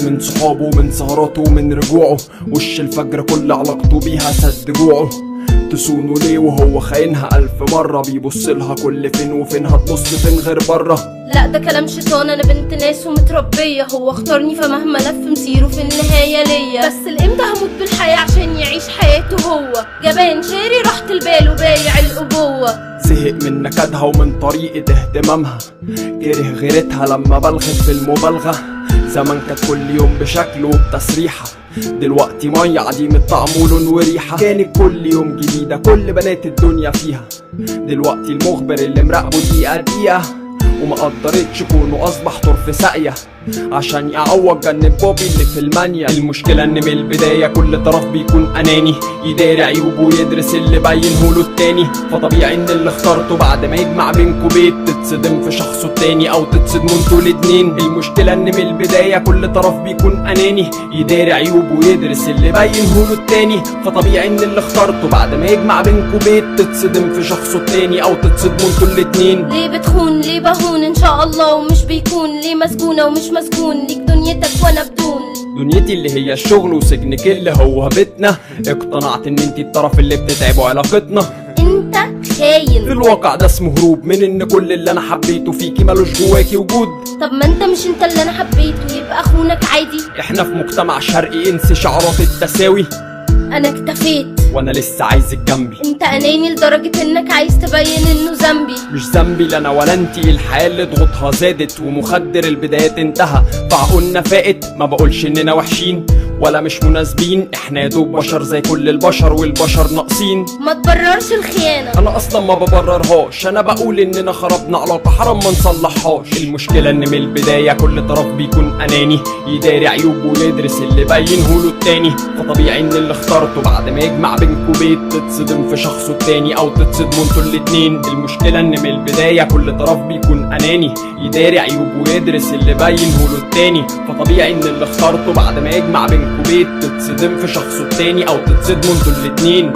من صحابه من سهراته من رجوعه، وش الفجر كل علاقته بيها سد جوعه. تسونه ليه وهو خاينها 1000 مرة، بيبصلها كل فين وفين هتبص فين غير بره. لا ده كلام شيطان، انا بنت ناس ومتربية، هو اختارني فمهما لف مسيره في النهاية ليا. بس الامتى هموت بالحياة عشان يعيش حياته هو، جبان شاري راحة البال وبايع الابوة. زهق من نكدها ومن طريقة اهتمامها، كره غيرتها لما بلغت في المبالغة. زمان كانت كل يوم بشكل وبتسريحة، دلوقتي مية عديمة طعم ولون وريحة. كانت كل يوم جديدة كل بنات الدنيا فيها، دلوقتي المخبر اللي مراقبه دقيقة دقيقة. وما قدرتش كونه اصبح طرف ساقية عشان يعوض جنب بوبي اللي في المانيا. المشكلة ان من البداية كل طرف بيكون اناني، يداري عيوبه ويدرس اللي باينهوله التاني. فطبيعي ان اللي اخترته بعد ما يجمع بينكوا بيت تتصدم في شخصه التاني او تتصدموا انتوا الاتنين. المشكلة ان من البداية كل طرف بيكون اناني، يداري عيوبه ويدرس اللي باينهوله التاني. فطبيعي ان اللي اخترته بعد ما يجمع بينكوا بيت تتصدم في شخصه التاني او تتصدموا انتوا الاتنين. ليه بتخون ليه بهون ان شاء الله ومش بيكون، ليه مسجونة ومش مسجون، ليك دنيتك وانا بدون. دنيتي اللي هي الشغل وسجنك اللي هو بيتنا، اقتنعت ان انتي الطرف اللي بتتعبوا علاقتنا. انت خاين، في الواقع ده اسمه هروب من ان كل اللي انا حبيته فيكي ملوش جواكي وجود. طب ما انت مش انت اللي انا حبيته، يبقى اخونك عادي. احنا في مجتمع شرقي انسي شعارات التساوي، انا اكتفيت وانا لسه عايزك جنبي. انت اناني لدرجة انك عايز تبين انه ذنبي. مش ذنبي لا انا ولا انتي، الحياة اللي ضغوطها زادت ومخدر البدايات انتهى، فعقولنا فائت. ما بقولش اننا وحشين ولا مش مناسبين، احنا يا دوب بشر زي كل البشر والبشر ناقصين. ما تبررش الخيانة، انا اصلا ما ببررهاش، انا بقول اننا خربنا علاقة حرام ما نصلحهاش. المشكلة ان من البداية كل طرف بيكون اناني، يداري عيوبه ويدرس اللي باينهوله التاني. فطبيعي ان اللي اخترته بعد ما يجمع بينكوا بيت تتصدم في شخصه التاني او تتصدموا انتوا الاتنين. المشكلة ان من البداية كل طرف بيكون اناني، يداري عيوبه ويدرس اللي باينهوله التاني. فطبيعي ان اللي اخترته بعد ما يجمع بينكوا بيت تتصدم في شخصه التاني او تتصدموا انتوا الاتنين.